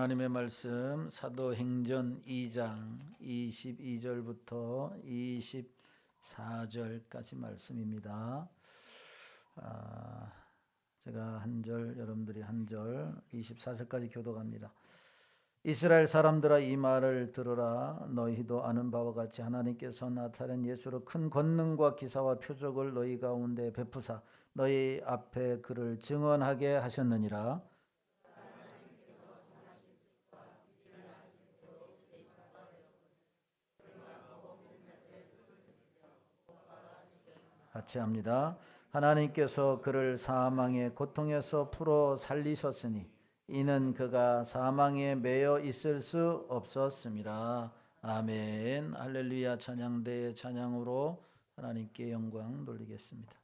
하나님의 말씀 사도행전 2장 22절부터 24절까지 말씀입니다. 제가 한 절, 여러분들이 한 절, 24절까지 교독합니다. 이스라엘 사람들아, 이 말을 들으라. 너희도 아는 바와 같이 하나님께서 나타낸 예수로 큰 권능과 기사와 표적을 너희 가운데 베푸사 너희 앞에 그를 증언하게 하셨느니라. 같이 합니다. 하나님께서 그를 사망의 고통에서 풀어 살리셨으니 이는 그가 사망에 매여 있을 수 없었습니다. 아멘. 할렐루야. 찬양대의 찬양으로 하나님께 영광 돌리겠습니다.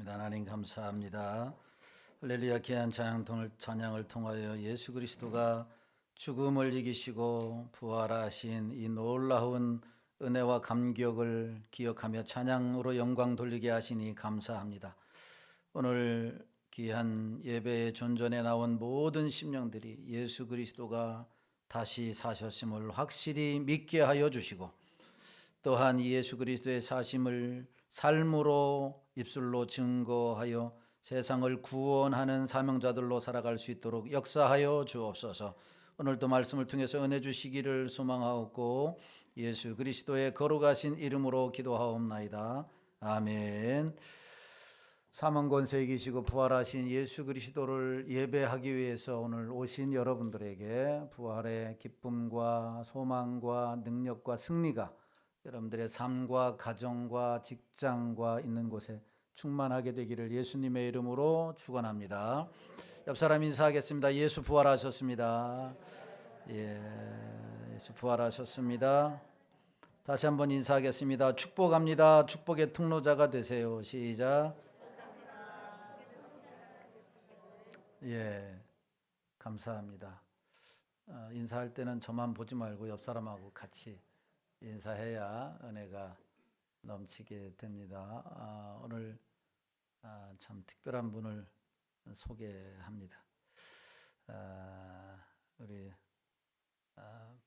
하나님 감사합니다. 할렐루야. 귀한 찬양을 통하여 예수 그리스도가 죽음을 이기시고 부활하신 이 놀라운 은혜와 감격을 기억하며 찬양으로 영광 돌리게 하시니 감사합니다. 오늘 귀한 예배의 존전에 나온 모든 심령들이 예수 그리스도가 다시 사셨음을 확실히 믿게 하여 주시고, 또한 예수 그리스도의 사심을 삶으로 입술로 증거하여 세상을 구원하는 사명자들로 살아갈 수 있도록 역사하여 주옵소서. 오늘도 말씀을 통해서 은혜 주시기를 소망하고 예수 그리스도의 거룩하신 이름으로 기도하옵나이다. 아멘. 사망 권세 이기시고 부활하신 예수 그리스도를 예배하기 위해서 오늘 오신 여러분들에게 부활의 기쁨과 소망과 능력과 승리가 여러분들의 삶과 가정과 직장과 있는 곳에 충만하게 되기를 예수님의 이름으로 축원합니다. 옆 사람 인사하겠습니다. 예수 부활하셨습니다. 예수 부활하셨습니다. 다시 한번 인사하겠습니다. 축복합니다. 축복의 통로자가 되세요. 시작. 예, 감사합니다. 인사할 때는 저만 보지 말고 옆 사람하고 같이 인사해야 은혜가 넘치게 됩니다. 오늘 참 특별한 분을 소개합니다. 우리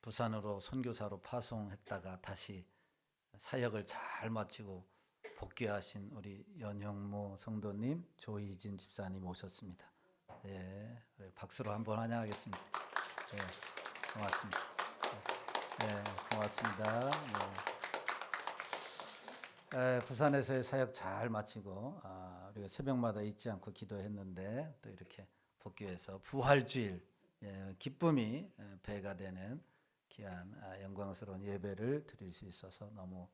부산으로 선교사로 파송했다가 다시 사역을 잘 마치고 복귀하신 우리 연형무 성도님, 조희진 집사님 오셨습니다. 예, 박수로 한번 환영하겠습니다. 예, 고맙습니다. 예, 고맙습니다. 예. 부산에서의 사역 잘 마치고 우리가 새벽마다 잊지 않고 기도했는데 또 이렇게 복귀해서 부활주일 기쁨이 배가 되는 귀한 영광스러운 예배를 드릴 수 있어서 너무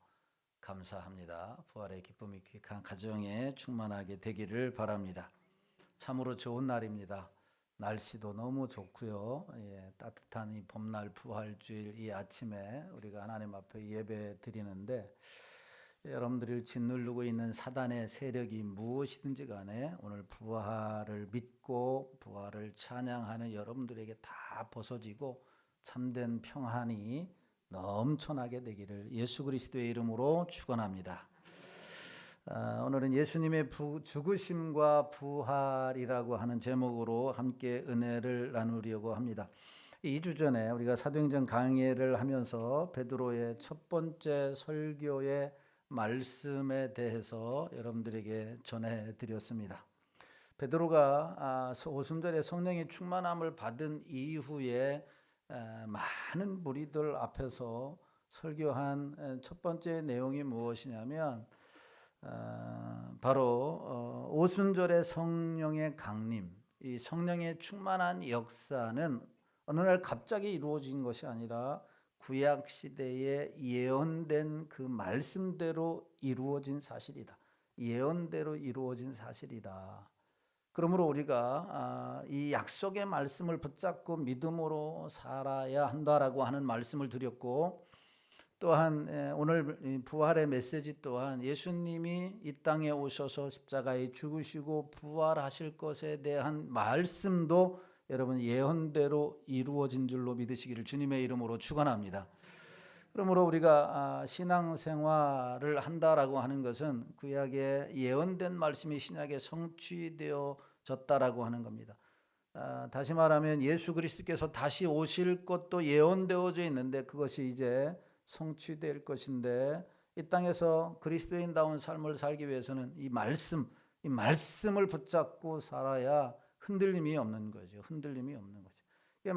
감사합니다. 부활의 기쁨이 귀한 가정에 충만하게 되기를 바랍니다. 참으로 좋은 날입니다. 날씨도 너무 좋고요. 따뜻한 이 봄날 부활주일 이 아침에 우리가 하나님 앞에 예배 드리는데 여러분들이 짓누르고 있는 사단의 세력이 무엇이든지 간에 오늘 부활을 믿고 부활을 찬양하는 여러분들에게 다 벗어지고 참된 평안이 넘쳐나게 되기를 예수 그리스도의 이름으로 축원합니다. 오늘은 예수님의 죽으심과 부활이라고 하는 제목으로 함께 은혜를 나누려고 합니다. 2주 전에 우리가 사도행전 강해를 하면서 베드로의 첫 번째 설교의 말씀에 대해서 여러분들에게 전해드렸습니다. 베드로가 오순절에 성령의 충만함을 받은 이후에 많은 무리들 앞에서 설교한 첫 번째 내용이 무엇이냐면 바로 오순절의 성령의 강림, 이 성령의 충만한 역사는 어느 날 갑자기 이루어진 것이 아니라 구약 시대에 예언된 그 말씀대로 이루어진 사실이다. 예언대로 이루어진 사실이다. 그러므로 우리가 이 약속의 말씀을 붙잡고 믿음으로 살아야 한다라고 하는 말씀을 드렸고, 또한 오늘 부활의 메시지 또한 예수님이 이 땅에 오셔서 십자가에 죽으시고 부활하실 것에 대한 말씀도 여러분 예언대로 이루어진 줄로 믿으시기를 주님의 이름으로 축원합니다. 그러므로 우리가 신앙생활을 한다라고 하는 것은 구약에 예언된 말씀이 신약에 성취되어졌다라고 하는 겁니다. 다시 말하면 예수 그리스도께서 다시 오실 것도 예언되어져 있는데 그것이 이제 성취될 것인데, 이 땅에서 그리스도인다운 삶을 살기 위해서는 이 말씀을 붙잡고 살아야 흔들림이 없는 거죠. 흔들림이 없는 거죠.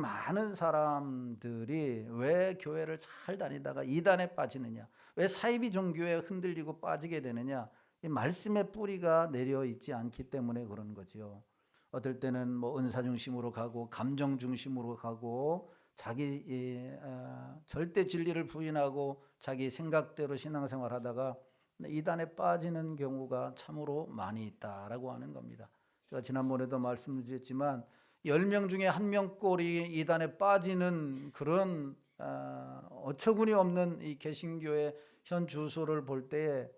많은 사람들이 왜 교회를 잘 다니다가 이단에 빠지느냐, 왜 사이비 종교에 흔들리고 빠지게 되느냐, 이 말씀의 뿌리가 내려 있지 않기 때문에 그런 거죠. 어떨 때는 뭐 은사 중심으로 가고 감정 중심으로 가고 자기 절대 진리를 부인하고 자기 생각대로 신앙생활 하다가 이단에 빠지는 경우가 참으로 많이 있다라고 하는 겁니다. 제가 지난번에도 말씀드렸지만 10명 중에 1명꼴이 이단에 빠지는 그런 어처구니 없는 이 개신교의 현 주소를 볼 때에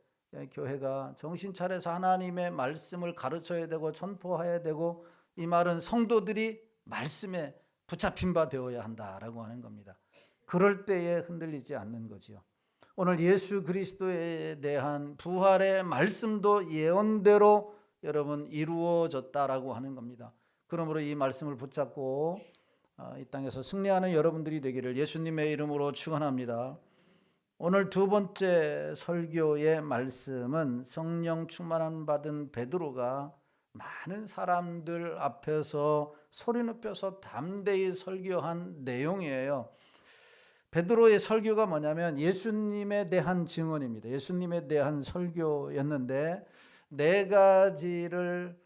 교회가 정신 차려서 하나님의 말씀을 가르쳐야 되고 전포해야 되고, 이 말은 성도들이 말씀에 붙잡힌 바 되어야 한다라고 하는 겁니다. 그럴 때에 흔들리지 않는 거지요. 오늘 예수 그리스도에 대한 부활의 말씀도 예언대로 여러분 이루어졌다라고 하는 겁니다. 그러므로 이 말씀을 붙잡고 이 땅에서 승리하는 여러분들이 되기를 예수님의 이름으로 축원합니다. 오늘 두 번째 설교의 말씀은 성령 충만함 받은 베드로가 많은 사람들 앞에서 소리 높여서 담대히 설교한 내용이에요. 베드로의 설교가 뭐냐면 예수님에 대한 증언입니다. 예수님에 대한 설교였는데 네 가지를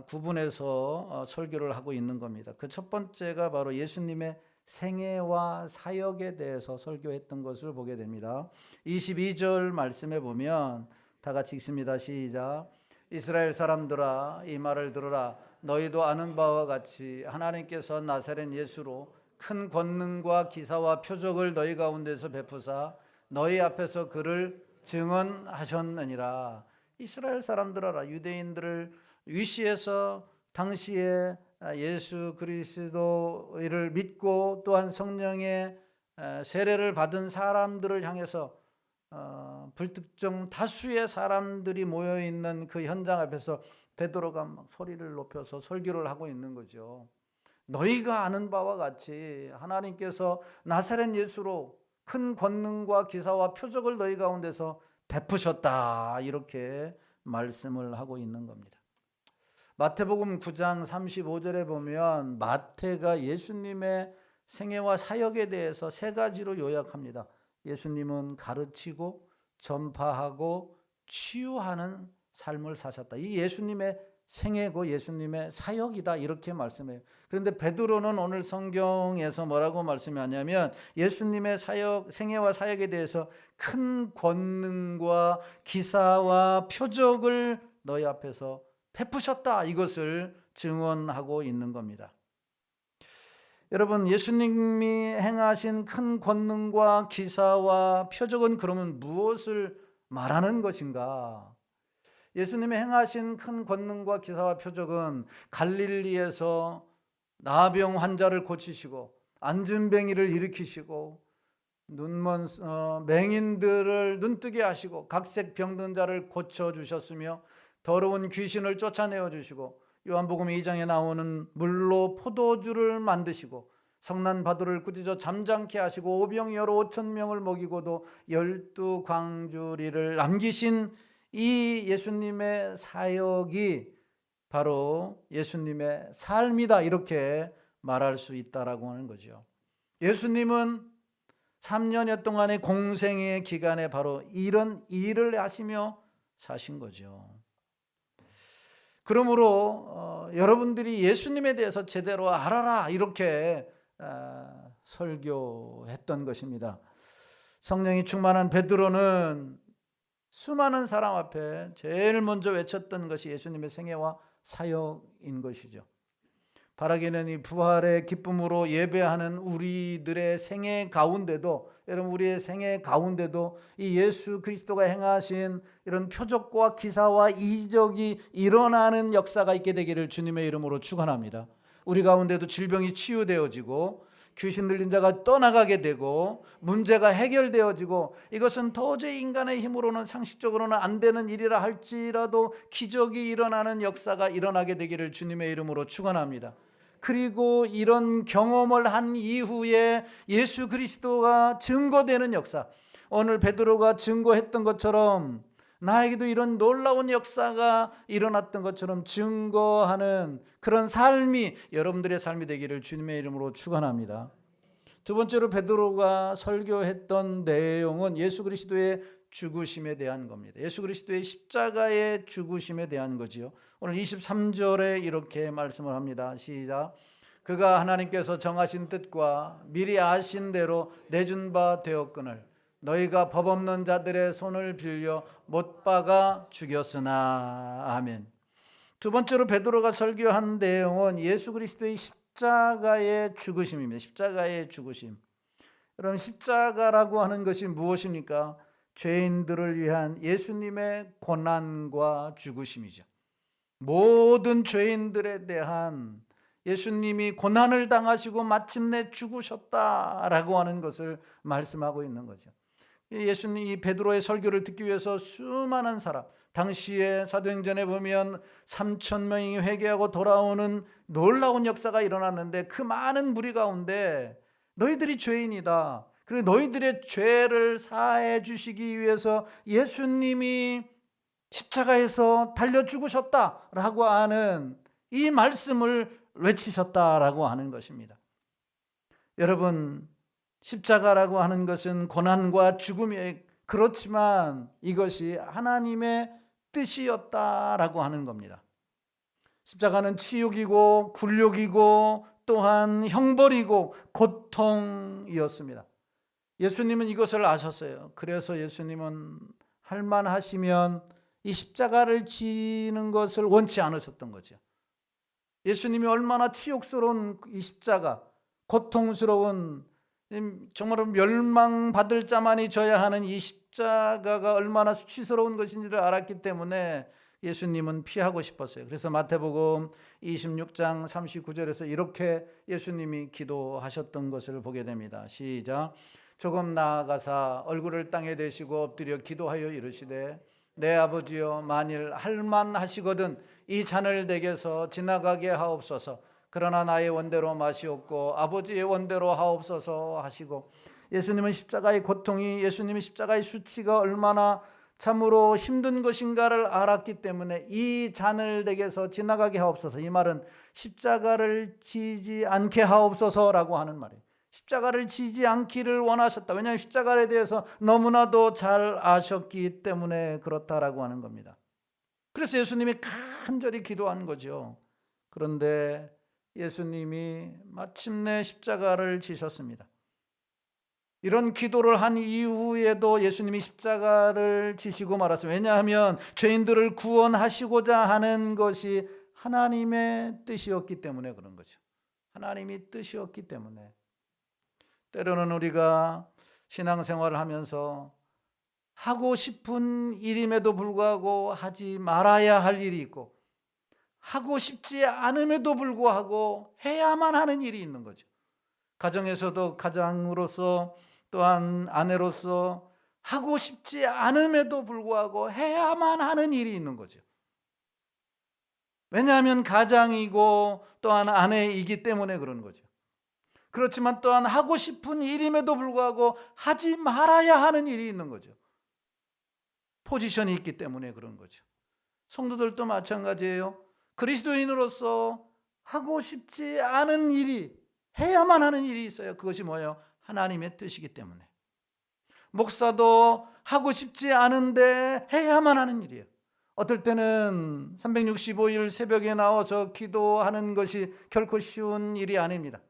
구분해서 설교를 하고 있는 겁니다. 그 첫 번째가 바로 예수님의 생애와 사역에 대해서 설교했던 것을 보게 됩니다. 22절 말씀에 보면 다 같이 읽습니다. 시작. 이스라엘 사람들아 이 말을 들으라. 너희도 아는 바와 같이 하나님께서 나사렛 예수로 큰 권능과 기사와 표적을 너희 가운데서 베푸사 너희 앞에서 그를 증언하셨느니라. 이스라엘 사람들아라. 유대인들을 위시해서 당시에 예수 그리스도를 믿고 또한 성령의 세례를 받은 사람들을 향해서 불특정 다수의 사람들이 모여있는 그 현장 앞에서 베드로가 막 소리를 높여서 설교를 하고 있는 거죠. 너희가 아는 바와 같이 하나님께서 나사렛 예수로 큰 권능과 기사와 표적을 너희 가운데서 베푸셨다, 이렇게 말씀을 하고 있는 겁니다. 마태복음 9장 35절에 보면 마태가 예수님의 생애와 사역에 대해서 세 가지로 요약합니다. 예수님은 가르치고 전파하고 치유하는 삶을 사셨다. 이 예수님의 생애고 예수님의 사역이다, 이렇게 말씀해요. 그런데 베드로는 오늘 성경에서 뭐라고 말씀하냐면 예수님의 사역, 생애와 사역에 대해서 큰 권능과 기사와 표적을 너희 앞에서 베푸셨다, 이것을 증언하고 있는 겁니다. 여러분, 예수님이 행하신 큰 권능과 기사와 표적은 그러면 무엇을 말하는 것인가? 예수님이 행하신 큰 권능과 기사와 표적은 갈릴리에서 나병 환자를 고치시고 안진뱅이를 일으키시고 눈먼 맹인들을 눈뜨게 하시고 각색 병든 자를 고쳐주셨으며 더러운 귀신을 쫓아내어 주시고 요한복음 2장에 나오는 물로 포도주를 만드시고 성난 바도를 꾸짖어 잠잠케 하시고 오병 여러 5,000명을 먹이고도 12광주리를 남기신 이 예수님의 사역이 바로 예수님의 삶이다, 이렇게 말할 수 있다라고 하는 거죠. 예수님은 3년여 동안의 공생의 기간에 바로 이런 일을 하시며 사신 거죠. 그러므로 여러분들이 예수님에 대해서 제대로 알아라, 이렇게 설교했던 것입니다. 성령이 충만한 베드로는 수많은 사람 앞에 제일 먼저 외쳤던 것이 예수님의 생애와 사역인 것이죠. 바라기는 이 부활의 기쁨으로 예배하는 우리들의 생애 가운데도, 여러분, 우리의 생애 가운데도 이 예수 그리스도가 행하신 이런 표적과 기사와 이적이 일어나는 역사가 있게 되기를 주님의 이름으로 축원합니다. 우리 가운데도 질병이 치유되어지고 귀신 들린 자가 떠나가게 되고 문제가 해결되어지고, 이것은 도저히 인간의 힘으로는 상식적으로는 안 되는 일이라 할지라도 기적이 일어나는 역사가 일어나게 되기를 주님의 이름으로 축원합니다. 그리고 이런 경험을 한 이후에 예수 그리스도가 증거되는 역사, 오늘 베드로가 증거했던 것처럼 나에게도 이런 놀라운 역사가 일어났던 것처럼 증거하는 그런 삶이 여러분들의 삶이 되기를 주님의 이름으로 축원합니다. 두 번째로 베드로가 설교했던 내용은 예수 그리스도의 죽으심에 대한 겁니다. 예수 그리스도의 십자가의 죽으심에 대한 거지요. 오늘 23절에 이렇게 말씀을 합니다. 시작. 그가 하나님께서 정하신 뜻과 미리 아신 대로 내준 바 되었거늘 너희가 법 없는 자들의 손을 빌려 못 박아 죽였으나. 아멘. 두 번째로 베드로가 설교한 내용은 예수 그리스도의 십자가의 죽으심입니다. 십자가의 죽으심. 여러분, 십자가라고 하는 것이 무엇입니까? 죄인들을 위한 예수님의 고난과 죽으심이죠. 모든 죄인들에 대한 예수님이 고난을 당하시고 마침내 죽으셨다라고 하는 것을 말씀하고 있는 거죠. 예수님, 이 베드로의 설교를 듣기 위해서 수많은 사람, 당시에 사도행전에 보면 3,000명이 회개하고 돌아오는 놀라운 역사가 일어났는데 그 많은 무리 가운데 너희들이 죄인이다, 그리고 너희들의 죄를 사해 주시기 위해서 예수님이 십자가에서 달려 죽으셨다라고 하는 이 말씀을 외치셨다라고 하는 것입니다. 여러분, 십자가라고 하는 것은 고난과 죽음이에요. 그렇지만 이것이 하나님의 뜻이었다라고 하는 겁니다. 십자가는 치욕이고 굴욕이고 또한 형벌이고 고통이었습니다. 예수님은 이것을 아셨어요. 그래서 예수님은 할만하시면 이 십자가를 지는 것을 원치 않으셨던 거죠. 예수님이 얼마나 치욕스러운 이 십자가, 고통스러운, 정말 멸망받을 자만이 져야 하는 이 십자가가 얼마나 수치스러운 것인지를 알았기 때문에 예수님은 피하고 싶었어요. 그래서 마태복음 26장 39절에서 이렇게 예수님이 기도하셨던 것을 보게 됩니다. 시작. 조금 나아가사 얼굴을 땅에 대시고 엎드려 기도하여 이르시되 내 아버지여 만일 할만하시거든 이 잔을 내게서 지나가게 하옵소서. 그러나 나의 원대로 마시옵고 아버지의 원대로 하옵소서 하시고, 예수님은 십자가의 고통이, 예수님의 십자가의 수치가 얼마나 참으로 힘든 것인가를 알았기 때문에 이 잔을 내게서 지나가게 하옵소서, 이 말은 십자가를 지지 않게 하옵소서라고 하는 말이에요. 십자가를 지지 않기를 원하셨다. 왜냐하면 십자가에 대해서 너무나도 잘 아셨기 때문에 그렇다라고 하는 겁니다. 그래서 예수님이 간절히 기도한 거죠. 그런데 예수님이 마침내 십자가를 지셨습니다. 이런 기도를 한 이후에도 예수님이 십자가를 지시고 말았어요. 왜냐하면 죄인들을 구원하시고자 하는 것이 하나님의 뜻이었기 때문에 그런 거죠. 하나님이 뜻이었기 때문에. 때로는 우리가 신앙생활을 하면서 하고 싶은 일임에도 불구하고 하지 말아야 할 일이 있고, 하고 싶지 않음에도 불구하고 해야만 하는 일이 있는 거죠. 가정에서도 가장으로서 또한 아내로서 하고 싶지 않음에도 불구하고 해야만 하는 일이 있는 거죠. 왜냐하면 가장이고 또한 아내이기 때문에 그런 거죠. 그렇지만 또한 하고 싶은 일임에도 불구하고 하지 말아야 하는 일이 있는 거죠. 포지션이 있기 때문에 그런 거죠. 성도들도 마찬가지예요. 그리스도인으로서 하고 싶지 않은 일이, 해야만 하는 일이 있어요. 그것이 뭐예요? 하나님의 뜻이기 때문에. 목사도 하고 싶지 않은데 해야만 하는 일이에요. 어떨 때는 365일 새벽에 나와서 기도하는 것이 결코 쉬운 일이 아닙니다.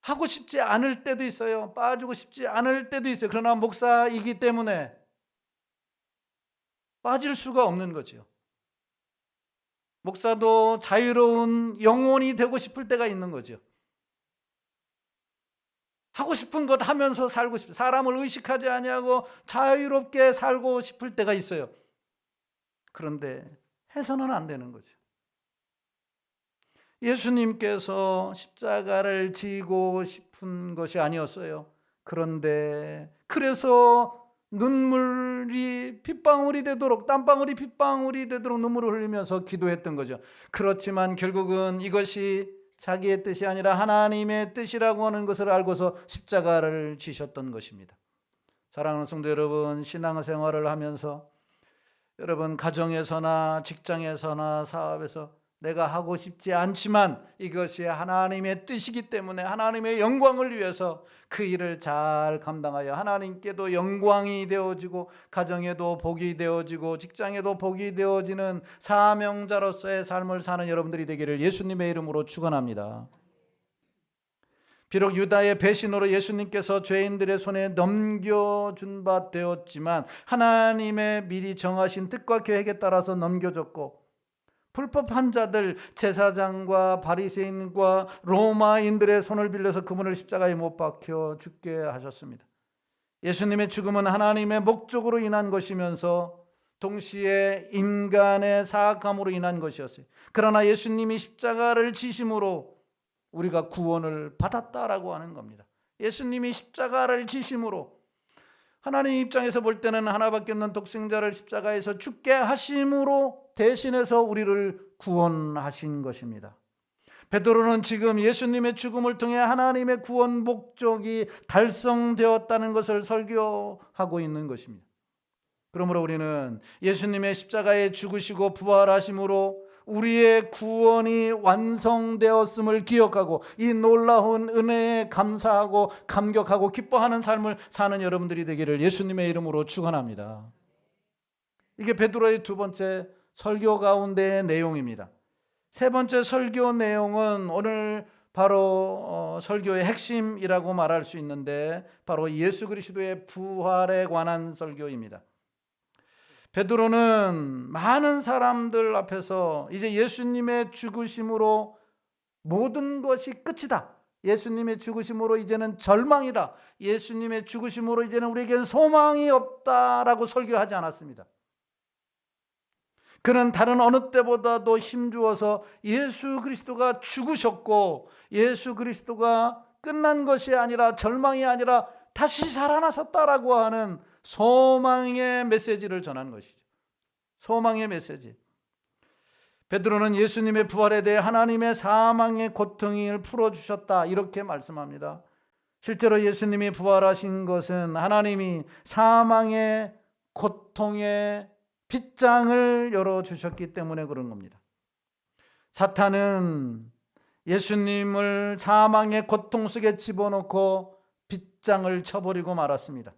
하고 싶지 않을 때도 있어요. 빠지고 싶지 않을 때도 있어요. 그러나 목사이기 때문에 빠질 수가 없는 거죠. 목사도 자유로운 영혼이 되고 싶을 때가 있는 거죠. 하고 싶은 것 하면서 살고 싶어요. 사람을 의식하지 아니하고 자유롭게 살고 싶을 때가 있어요. 그런데 해서는 안 되는 거죠. 예수님께서 십자가를 지고 싶은 것이 아니었어요. 그런데 그래서 눈물이 핏방울이 되도록, 땀방울이 핏방울이 되도록 눈물을 흘리면서 기도했던 거죠. 그렇지만 결국은 이것이 자기의 뜻이 아니라 하나님의 뜻이라고 하는 것을 알고서 십자가를 지셨던 것입니다. 사랑하는 성도 여러분, 신앙생활을 하면서 여러분 가정에서나 직장에서나 사업에서 내가 하고 싶지 않지만 이것이 하나님의 뜻이기 때문에 하나님의 영광을 위해서 그 일을 잘 감당하여 하나님께도 영광이 되어지고 가정에도 복이 되어지고 직장에도 복이 되어지는 사명자로서의 삶을 사는 여러분들이 되기를 예수님의 이름으로 축원합니다. 비록 유다의 배신으로 예수님께서 죄인들의 손에 넘겨준 바 되었지만 하나님의 미리 정하신 뜻과 계획에 따라서 넘겨졌고, 불법한 자들 제사장과 바리새인과 로마인들의 손을 빌려서 그분을 십자가에 못 박혀 죽게 하셨습니다. 예수님의 죽음은 하나님의 목적으로 인한 것이면서 동시에 인간의 사악함으로 인한 것이었어요. 그러나 예수님이 십자가를 지심으로 우리가 구원을 받았다라고 하는 겁니다. 예수님이 십자가를 지심으로, 하나님 입장에서 볼 때는 하나밖에 없는 독생자를 십자가에서 죽게 하심으로 대신해서 우리를 구원하신 것입니다. 베드로는 지금 예수님의 죽음을 통해 하나님의 구원 목적이 달성되었다는 것을 설교하고 있는 것입니다. 그러므로 우리는 예수님의 십자가에 죽으시고 부활하심으로 우리의 구원이 완성되었음을 기억하고 이 놀라운 은혜에 감사하고 감격하고 기뻐하는 삶을 사는 여러분들이 되기를 예수님의 이름으로 축원합니다. 이게 베드로의 두 번째 설교 가운데의 내용입니다. 세 번째 설교 내용은 오늘 바로 설교의 핵심이라고 말할 수 있는데 바로 예수 그리스도의 부활에 관한 설교입니다. 베드로는 많은 사람들 앞에서 이제 예수님의 죽으심으로 모든 것이 끝이다, 예수님의 죽으심으로 이제는 절망이다, 예수님의 죽으심으로 이제는 우리에겐 소망이 없다라고 설교하지 않았습니다. 그는 다른 어느 때보다도 힘주어서 예수 그리스도가 죽으셨고 예수 그리스도가 끝난 것이 아니라 절망이 아니라 다시 살아나셨다라고 하는 소망의 메시지를 전한 것이죠. 소망의 메시지. 베드로는 예수님의 부활에 대해 하나님의 사망의 고통을 풀어주셨다 이렇게 말씀합니다. 실제로 예수님이 부활하신 것은 하나님이 사망의 고통의 빗장을 열어주셨기 때문에 그런 겁니다. 사탄은 예수님을 사망의 고통 속에 집어넣고 빗장을 쳐버리고 말았습니다.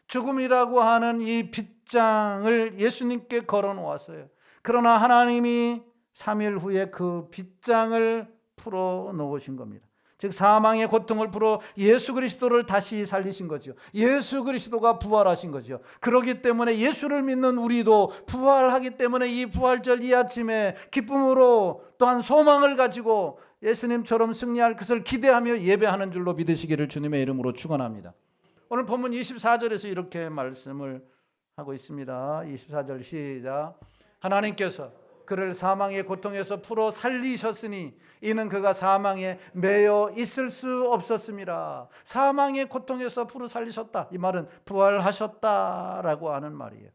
죽음이라고 하는 이 빗장을 예수님께 걸어놓았어요. 그러나 하나님이 3일 후에 그 빗장을 풀어놓으신 겁니다. 즉 사망의 고통을 풀어 예수 그리스도를 다시 살리신 거죠. 예수 그리스도가 부활하신 거죠. 그렇기 때문에 예수를 믿는 우리도 부활하기 때문에 이 부활절 이 아침에 기쁨으로 또한 소망을 가지고 예수님처럼 승리할 것을 기대하며 예배하는 줄로 믿으시기를 주님의 이름으로 축원합니다. 오늘 본문 24절에서 이렇게 말씀을 하고 있습니다. 24절 시작. 하나님께서 그를 사망의 고통에서 풀어 살리셨으니 이는 그가 사망에 매여 있을 수 없었습니다. 사망의 고통에서 풀어 살리셨다, 이 말은 부활하셨다라고 하는 말이에요.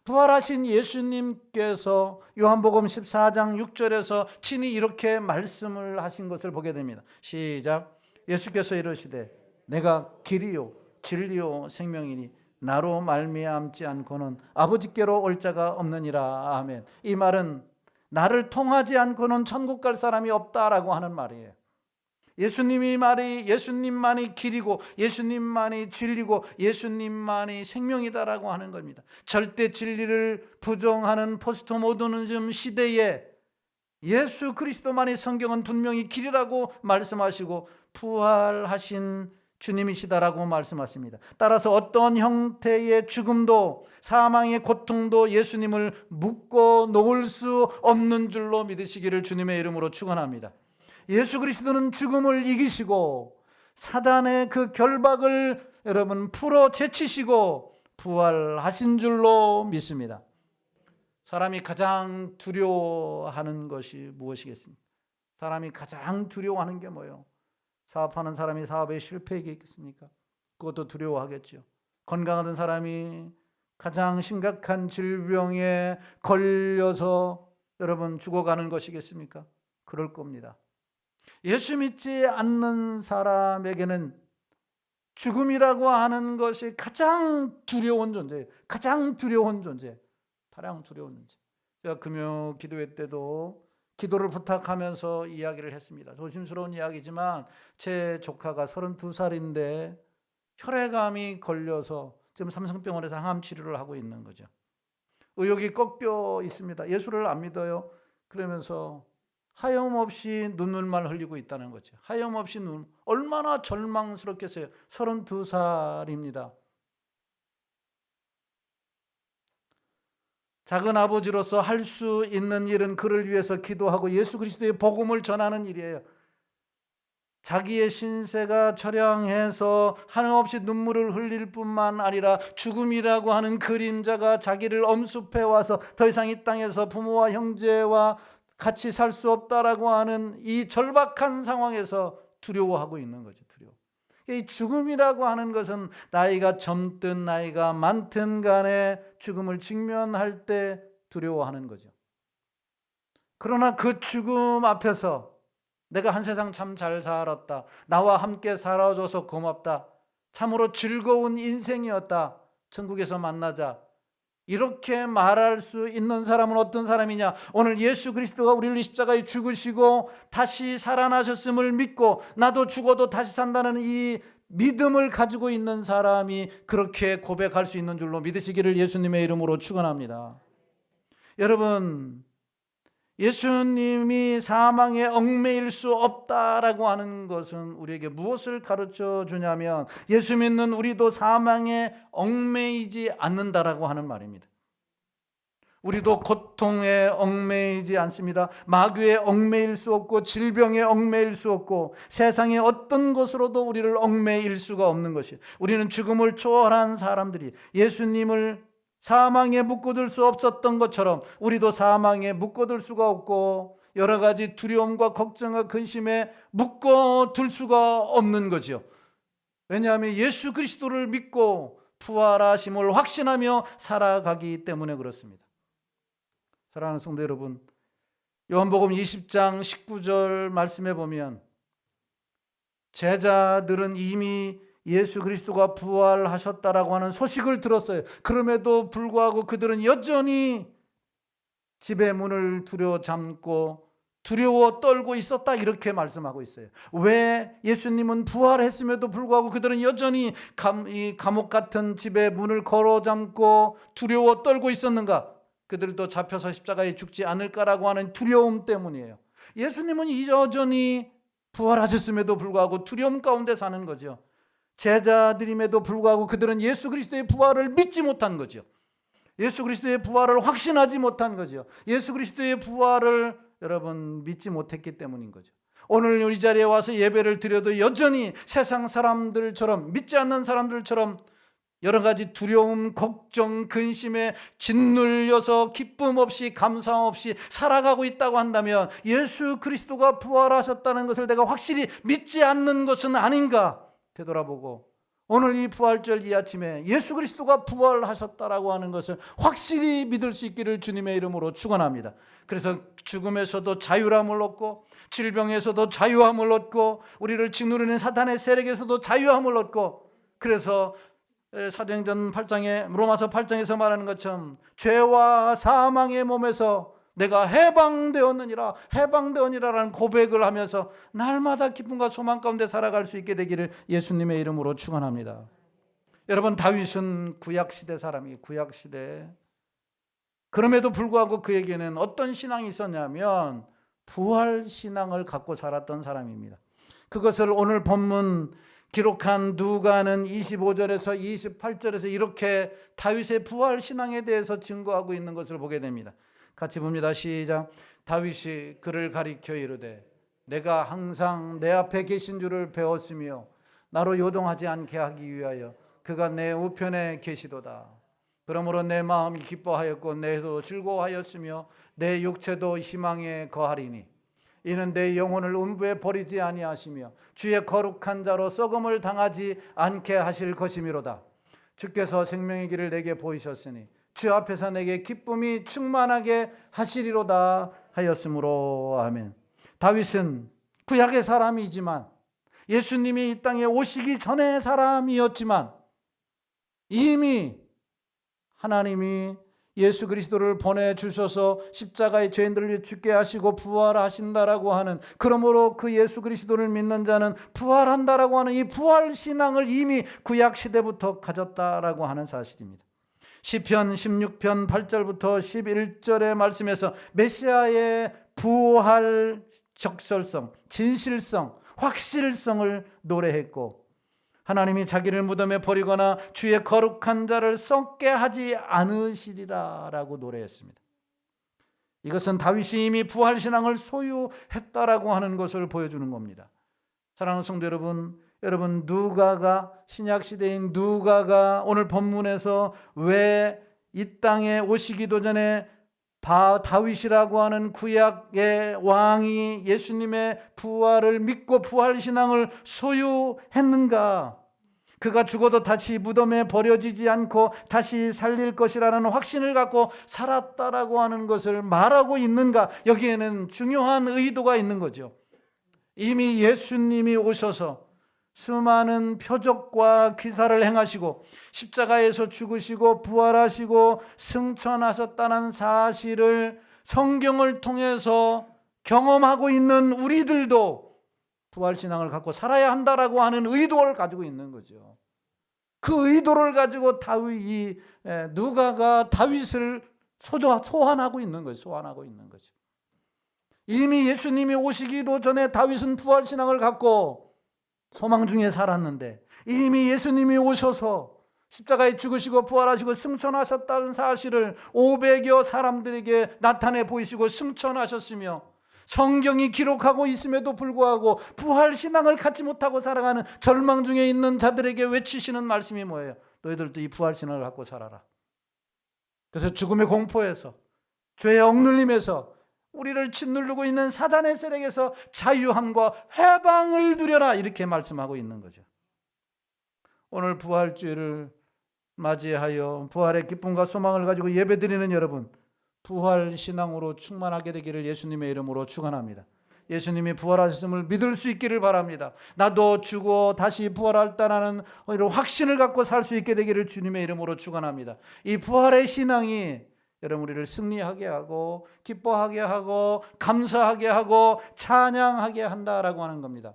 부활하신 예수님께서 요한복음 14장 6절에서 친히 이렇게 말씀을 하신 것을 보게 됩니다. 시작. 예수께서 이르시되 내가 길이요 진리요 생명이니 나로 말미암지 않고는 아버지께로 올 자가 없느니라. 아멘. 이 말은 나를 통하지 않고는 천국 갈 사람이 없다라고 하는 말이에요. 예수님만이 길이고 예수님만이 진리고 예수님만이 생명이다라고 하는 겁니다. 절대 진리를 부정하는 포스트모더니즘 시대에 예수 그리스도만이 성경은 분명히 길이라고 말씀하시고 부활하신 주님이시다라고 말씀하십니다. 따라서 어떤 형태의 죽음도 사망의 고통도 예수님을 묶어 놓을 수 없는 줄로 믿으시기를 주님의 이름으로 축원합니다. 예수 그리스도는 죽음을 이기시고 사단의 그 결박을 여러분 풀어 제치시고 부활하신 줄로 믿습니다. 사람이 가장 두려워하는 것이 무엇이겠습니까? 사람이 가장 두려워하는 게 뭐예요? 사업하는 사람이 사업에 실패하겠습니까? 그것도 두려워하겠죠. 건강하던 사람이 가장 심각한 질병에 걸려서 여러분 죽어가는 것이겠습니까? 그럴 겁니다. 예수 믿지 않는 사람에게는 죽음이라고 하는 것이 가장 두려운 존재예요. 가장 두려운 존재. 가장 두려운 존재. 제가 금요 기도회 때도 기도를 부탁하면서 이야기를 했습니다. 조심스러운 이야기지만 제 조카가 32살인데 혈액암이 걸려서 지금 삼성병원에서 항암 치료를 하고 있는 거죠. 의욕이 꺾여 있습니다. 예수를 안 믿어요. 그러면서 하염없이 눈물만 흘리고 있다는 거죠. 하염없이 얼마나 절망스럽겠어요. 32살입니다. 작은 아버지로서 할 수 있는 일은 그를 위해서 기도하고 예수 그리스도의 복음을 전하는 일이에요. 자기의 신세가 처량해서 한없이 눈물을 흘릴 뿐만 아니라 죽음이라고 하는 그림자가 자기를 엄습해 와서 더 이상 이 땅에서 부모와 형제와 같이 살 수 없다라고 하는 이 절박한 상황에서 두려워하고 있는 거죠. 이 죽음이라고 하는 것은 나이가 젊든 나이가 많든 간에 죽음을 직면할 때 두려워하는 거죠. 그러나 그 죽음 앞에서 내가 한 세상 참 잘 살았다, 나와 함께 살아줘서 고맙다, 참으로 즐거운 인생이었다, 천국에서 만나자, 이렇게 말할 수 있는 사람은 어떤 사람이냐? 오늘 예수 그리스도가 우리를 십자가에 죽으시고 다시 살아나셨음을 믿고 나도 죽어도 다시 산다는 이 믿음을 가지고 있는 사람이 그렇게 고백할 수 있는 줄로 믿으시기를 예수님의 이름으로 축원합니다. 여러분, 예수님이 사망에 얽매일 수 없다라고 하는 것은 우리에게 무엇을 가르쳐 주냐면 예수 믿는 우리도 사망에 얽매이지 않는다라고 하는 말입니다. 우리도 고통에 얽매이지 않습니다. 마귀에 얽매일 수 없고 질병에 얽매일 수 없고 세상의 어떤 것으로도 우리를 얽매일 수가 없는 것이에요. 우리는 죽음을 초월한 사람들이 예수님을 사망에 묶어둘 수 없었던 것처럼 우리도 사망에 묶어둘 수가 없고 여러 가지 두려움과 걱정과 근심에 묶어둘 수가 없는 거죠. 왜냐하면 예수 그리스도를 믿고 부활하심을 확신하며 살아가기 때문에 그렇습니다. 사랑하는 성도 여러분, 요한복음 20장 19절 말씀에 보면 제자들은 이미 예수 그리스도가 부활하셨다라고 하는 소식을 들었어요. 그럼에도 불구하고 그들은 여전히 집의 문을 두려워 잠고 두려워 떨고 있었다, 이렇게 말씀하고 있어요. 왜 예수님은 부활했음에도 불구하고 그들은 여전히 이 감옥 같은 집의 문을 걸어 잠고 두려워 떨고 있었는가? 그들도 잡혀서 십자가에 죽지 않을까라고 하는 두려움 때문이에요. 예수님은 여전히 부활하셨음에도 불구하고 두려움 가운데 사는 거죠. 제자들임에도 불구하고 그들은 예수 그리스도의 부활을 믿지 못한 거죠. 예수 그리스도의 부활을 확신하지 못한 거죠. 예수 그리스도의 부활을 여러분 믿지 못했기 때문인 거죠. 오늘 이 자리에 와서 예배를 드려도 여전히 세상 사람들처럼, 믿지 않는 사람들처럼 여러 가지 두려움, 걱정, 근심에 짓눌려서 기쁨 없이 감사 없이 살아가고 있다고 한다면 예수 그리스도가 부활하셨다는 것을 내가 확실히 믿지 않는 것은 아닌가 되돌아보고 오늘 이 부활절 이 아침에 예수 그리스도가 부활하셨다라고 하는 것을 확실히 믿을 수 있기를 주님의 이름으로 축원합니다. 그래서 죽음에서도 자유함을 얻고 질병에서도 자유함을 얻고 우리를 짓누르는 사탄의 세력에서도 자유함을 얻고, 그래서 사도행전 8장에 로마서 8장에서 말하는 것처럼 죄와 사망의 몸에서 내가 해방되었느니라라는 고백을 하면서 날마다 기쁨과 소망 가운데 살아갈 수 있게 되기를 예수님의 이름으로 축원합니다. 여러분, 다윗은 구약시대 사람이 구약시대, 그럼에도 불구하고 그에게는 어떤 신앙이 있었냐면 부활신앙을 갖고 살았던 사람입니다. 그것을 오늘 본문 기록한 누가는 25절에서 28절에서 이렇게 다윗의 부활신앙에 대해서 증거하고 있는 것을 보게 됩니다. 같이 봅니다. 시작. 다윗이 그를 가리켜 이르되 내가 항상 내 앞에 계신 줄을 배웠으며 나로 요동하지 않게 하기 위하여 그가 내 우편에 계시도다. 그러므로 내 마음이 기뻐하였고 내 혀도 즐거워하였으며 내 육체도 희망에 거하리니 이는 내 영혼을 음부에 버리지 아니하시며 주의 거룩한 자로 썩음을 당하지 않게 하실 것이미로다. 주께서 생명의 길을 내게 보이셨으니 주 앞에서 내게 기쁨이 충만하게 하시리로다 하였으므로. 아멘. 다윗은 구약의 사람이지만 예수님이 이 땅에 오시기 전의 사람이었지만 이미 하나님이 예수 그리스도를 보내주셔서 십자가의 죄인들을 위해 죽게 하시고 부활하신다라고 하는, 그러므로 그 예수 그리스도를 믿는 자는 부활한다라고 하는 이 부활신앙을 이미 구약시대부터 가졌다라고 하는 사실입니다. 시편 16편 8절부터 11절의 말씀에서 메시아의 부활 적설성, 진실성, 확실성을 노래했고 하나님이 자기를 무덤에 버리거나 주의 거룩한 자를 썩게 하지 않으시리라 라고 노래했습니다. 이것은 다윗이 이미 부활신앙을 소유했다라고 하는 것을 보여주는 겁니다. 사랑하는 성도 여러분, 누가가, 신약시대인 누가가 오늘 본문에서 왜 이 땅에 오시기도 전에 다윗이라고 하는 구약의 왕이 예수님의 부활을 믿고 부활신앙을 소유했는가? 그가 죽어도 다시 무덤에 버려지지 않고 다시 살릴 것이라는 확신을 갖고 살았다라고 하는 것을 말하고 있는가? 여기에는 중요한 의도가 있는 거죠. 이미 예수님이 오셔서 수많은 표적과 기사를 행하시고 십자가에서 죽으시고 부활하시고 승천하셨다는 사실을 성경을 통해서 경험하고 있는 우리들도 부활신앙을 갖고 살아야 한다라고 하는 의도를 가지고 있는 거죠. 그 의도를 가지고 누가가 다윗을 소환하고 있는 거죠. 소환하고 있는 거죠. 이미 예수님이 오시기도 전에 다윗은 부활신앙을 갖고 소망 중에 살았는데, 이미 예수님이 오셔서 십자가에 죽으시고 부활하시고 승천하셨다는 사실을 500여 사람들에게 나타내 보이시고 승천하셨으며 성경이 기록하고 있음에도 불구하고 부활신앙을 갖지 못하고 살아가는 절망 중에 있는 자들에게 외치시는 말씀이 뭐예요? 너희들도 이 부활신앙을 갖고 살아라. 그래서 죽음의 공포에서, 죄의 억눌림에서, 우리를 짓누르고 있는 사단의 세력에서 자유함과 해방을 누려라, 이렇게 말씀하고 있는 거죠. 오늘 부활주일을 맞이하여 부활의 기쁨과 소망을 가지고 예배드리는 여러분, 부활신앙으로 충만하게 되기를 예수님의 이름으로 축원합니다. 예수님이 부활하셨음을 믿을 수 있기를 바랍니다. 나도 죽어 다시 부활할다라는 이런 확신을 갖고 살 수 있게 되기를 주님의 이름으로 축원합니다. 이 부활의 신앙이 여러분 우리를 승리하게 하고 기뻐하게 하고 감사하게 하고 찬양하게 한다라고 하는 겁니다.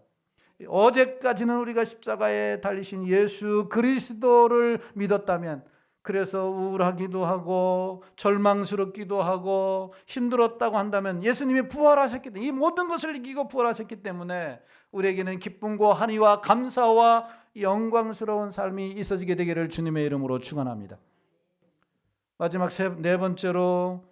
어제까지는 우리가 십자가에 달리신 예수 그리스도를 믿었다면, 그래서 우울하기도 하고 절망스럽기도 하고 힘들었다고 한다면, 예수님이 부활하셨기 때문에, 이 모든 것을 이기고 부활하셨기 때문에 우리에게는 기쁨과 환희와 감사와 영광스러운 삶이 있어지게 되기를 주님의 이름으로 축원합니다. 마지막 네 번째로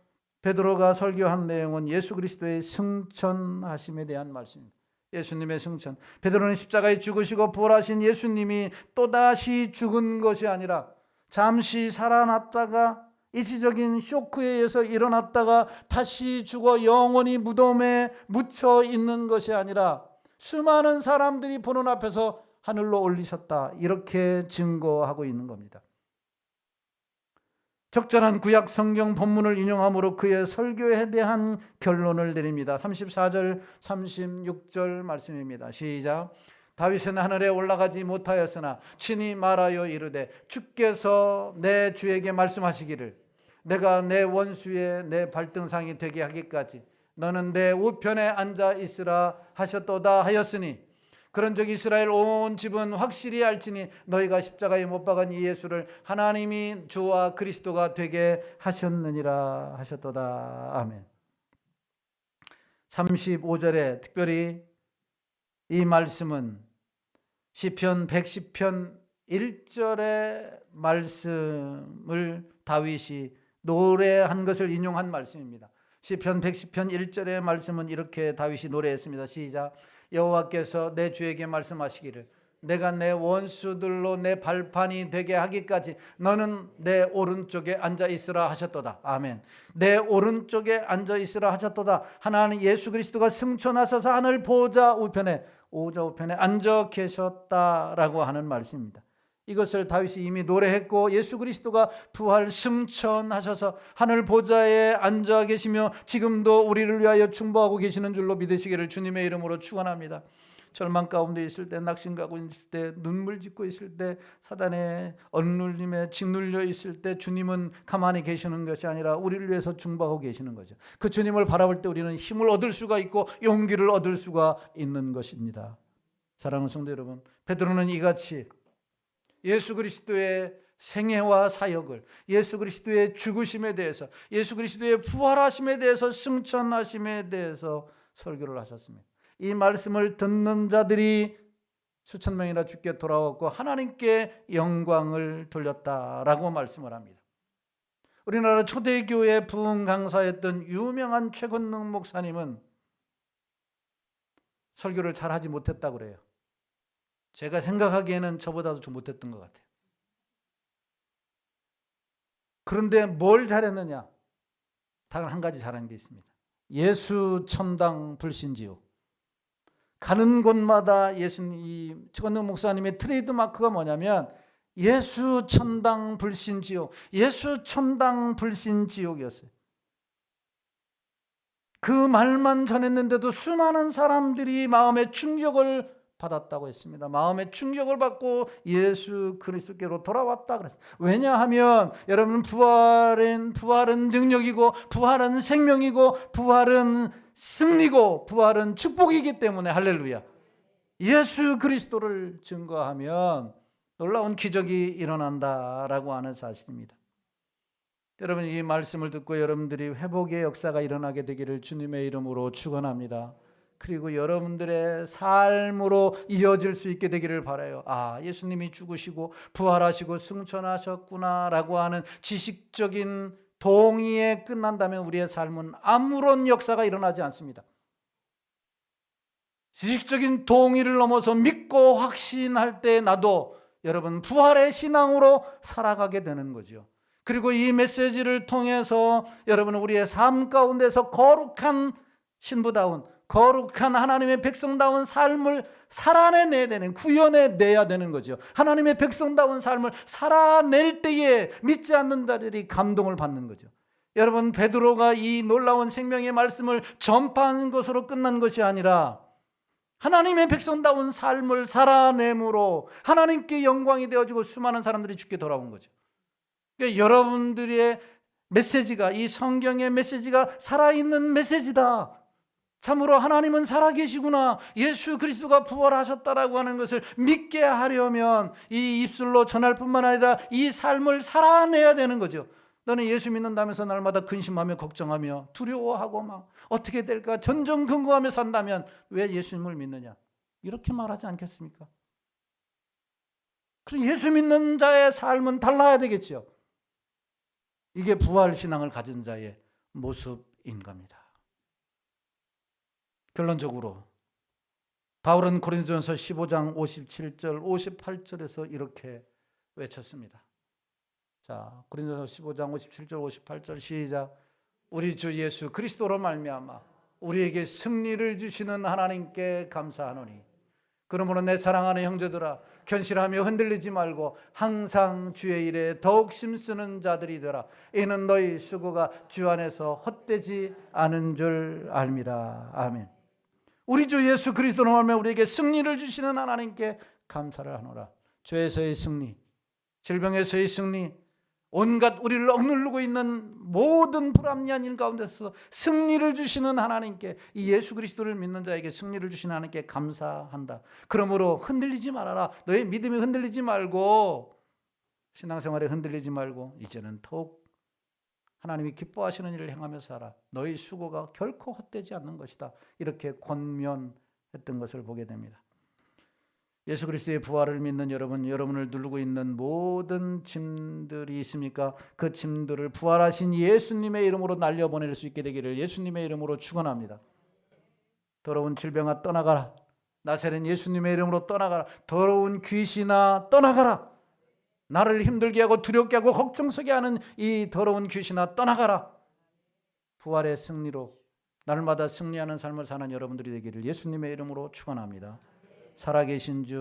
베드로가 설교한 내용은 예수 그리스도의 승천하심에 대한 말씀입니다. 예수님의 승천. 베드로는 십자가에 죽으시고 부활하신 예수님이 또다시 죽은 것이 아니라 잠시 살아났다가 일시적인 쇼크에 의해서 일어났다가 다시 죽어 영원히 무덤에 묻혀 있는 것이 아니라 수많은 사람들이 보는 앞에서 하늘로 올리셨다, 이렇게 증거하고 있는 겁니다. 적절한 구약 성경 본문을 인용함으로 그의 설교에 대한 결론을 내립니다. 34절 36절 말씀입니다. 시작. 다윗은 하늘에 올라가지 못하였으나 친히 말하여 이르되 주께서 내 주에게 말씀하시기를 내가 내 원수의 내 발등상이 되게 하기까지 너는 내 우편에 앉아 있으라 하셨도다 하였으니, 그런즉 이스라엘 온 집은 확실히 알지니 너희가 십자가에 못 박은 이 예수를 하나님이 주와 그리스도가 되게 하셨느니라 하셨도다. 아멘. 35절에 특별히 이 말씀은 시편 110편 1절의 말씀을 다윗이 노래한 것을 인용한 말씀입니다. 시편 110편 1절의 말씀은 이렇게 다윗이 노래했습니다. 시작. 여호와께서 내 주에게 말씀하시기를 내가 내 원수들로 내 발판이 되게 하기까지 너는 내 오른쪽에 앉아 있으라 하셨도다. 아멘. 내 오른쪽에 앉아 있으라 하셨도다. 하나님 예수 그리스도가 승천하셔서 하늘 보좌 우편에 앉아 계셨다라고 하는 말씀입니다. 이것을 다윗이 이미 노래했고 예수 그리스도가 부활 승천하셔서 하늘 보좌에 앉아 계시며 지금도 우리를 위하여 충보하고 계시는 줄로 믿으시기를 주님의 이름으로 축원합니다. 절망 가운데 있을 때, 낙심하고 있을 때, 눈물 짓고 있을 때, 사단의 억눌림에 짓눌려 있을 때 주님은 가만히 계시는 것이 아니라 우리를 위해서 충보하고 계시는 거죠. 그 주님을 바라볼 때 우리는 힘을 얻을 수가 있고 용기를 얻을 수가 있는 것입니다. 사랑하는 성도 여러분, 베드로는 이같이 예수 그리스도의 생애와 사역을, 예수 그리스도의 죽으심에 대해서, 예수 그리스도의 부활하심에 대해서, 승천하심에 대해서 설교를 하셨습니다. 이 말씀을 듣는 자들이 수천 명이나 주께 돌아왔고 하나님께 영광을 돌렸다라고 말씀을 합니다. 우리나라 초대교회 부흥 강사였던 유명한 최건능 목사님은 설교를 잘 하지 못했다고 그래요. 제가 생각하기에는 저보다도 좀 못했던 것 같아요. 그런데 뭘 잘했느냐? 단 한 가지 잘한 게 있습니다. 예수 천당 불신지옥. 가는 곳마다 이 최건능 목사님의 트레이드 마크가 뭐냐면 예수 천당 불신지옥, 예수 천당 불신지옥이었어요. 그 말만 전했는데도 수많은 사람들이 마음에 충격을 받았다고 했습니다. 마음의 충격을 받고 예수 그리스도께로 돌아왔다 그랬어요. 왜냐하면 여러분, 부활은 능력이고, 부활은 생명이고, 부활은 승리고, 부활은 축복이기 때문에, 할렐루야, 예수 그리스도를 증거하면 놀라운 기적이 일어난다라고 하는 사실입니다. 여러분, 이 말씀을 듣고 여러분들이 회복의 역사가 일어나게 되기를 주님의 이름으로 축원합니다. 그리고 여러분들의 삶으로 이어질 수 있게 되기를 바라요. 아, 예수님이 죽으시고 부활하시고 승천하셨구나라고 하는 지식적인 동의에 끝난다면 우리의 삶은 아무런 역사가 일어나지 않습니다. 지식적인 동의를 넘어서 믿고 확신할 때 나도 여러분 부활의 신앙으로 살아가게 되는 거죠. 그리고 이 메시지를 통해서 여러분은 우리의 삶 가운데서 거룩한 신부다운, 거룩한 하나님의 백성다운 삶을 살아내야 되는, 구현해내야 되는 거죠. 하나님의 백성다운 삶을 살아낼 때에 믿지 않는 자들이 감동을 받는 거죠. 여러분, 베드로가 이 놀라운 생명의 말씀을 전파하는 것으로 끝난 것이 아니라 하나님의 백성다운 삶을 살아내므로 하나님께 영광이 되어지고 수많은 사람들이 죽게 돌아온 거죠. 그러니까 여러분들의 메시지가, 이 성경의 메시지가 살아있는 메시지다. 참으로 하나님은 살아계시구나, 예수 그리스도가 부활하셨다라고 하는 것을 믿게 하려면 이 입술로 전할 뿐만 아니라 이 삶을 살아내야 되는 거죠. 너는 예수 믿는다면서 날마다 근심하며 걱정하며 두려워하고 막 어떻게 될까 전전긍긍하며 산다면 왜 예수님을 믿느냐, 이렇게 말하지 않겠습니까? 그럼 예수 믿는 자의 삶은 달라야 되겠죠. 이게 부활신앙을 가진 자의 모습인 겁니다. 결론적으로 바울은 고린도전서 15장 57절 58절에서 이렇게 외쳤습니다. 자, 고린도전서 15장 57절 58절 시작. 우리 주 예수 그리스도로 말미암아 우리에게 승리를 주시는 하나님께 감사하노니 그러므로 내 사랑하는 형제들아, 견실하며 흔들리지 말고 항상 주의 일에 더욱 힘쓰는 자들이 되라. 이는 너희 수고가 주 안에서 헛되지 않은 줄 알미라. 아멘. 우리 주 예수 그리스도로 말미암아 우리에게 승리를 주시는 하나님께 감사를 하노라. 죄에서의 승리, 질병에서의 승리, 온갖 우리를 억누르고 있는 모든 불합리한 일 가운데서 승리를 주시는 하나님께, 이 예수 그리스도를 믿는 자에게 승리를 주시는 하나님께 감사한다. 그러므로 흔들리지 말아라. 너의 믿음이 흔들리지 말고, 신앙생활에 흔들리지 말고 이제는 더욱 하나님이 기뻐하시는 일을 행하며 살아. 너희 수고가 결코 헛되지 않는 것이다. 이렇게 권면했던 것을 보게 됩니다. 예수 그리스도의 부활을 믿는 여러분, 여러분을 누르고 있는 모든 짐들이 있습니까? 그 짐들을 부활하신 예수님의 이름으로 날려보낼 수 있게 되기를 예수님의 이름으로 축원합니다. 더러운 질병아 떠나가라. 나사렛 예수님의 이름으로 떠나가라. 더러운 귀신아 떠나가라. 나를 힘들게 하고 두렵게 하고 걱정스럽게 하는 이 더러운 귀신아 떠나가라. 부활의 승리로 날마다 승리하는 삶을 사는 여러분들이 되기를 예수님의 이름으로 축원합니다. 살아계신 주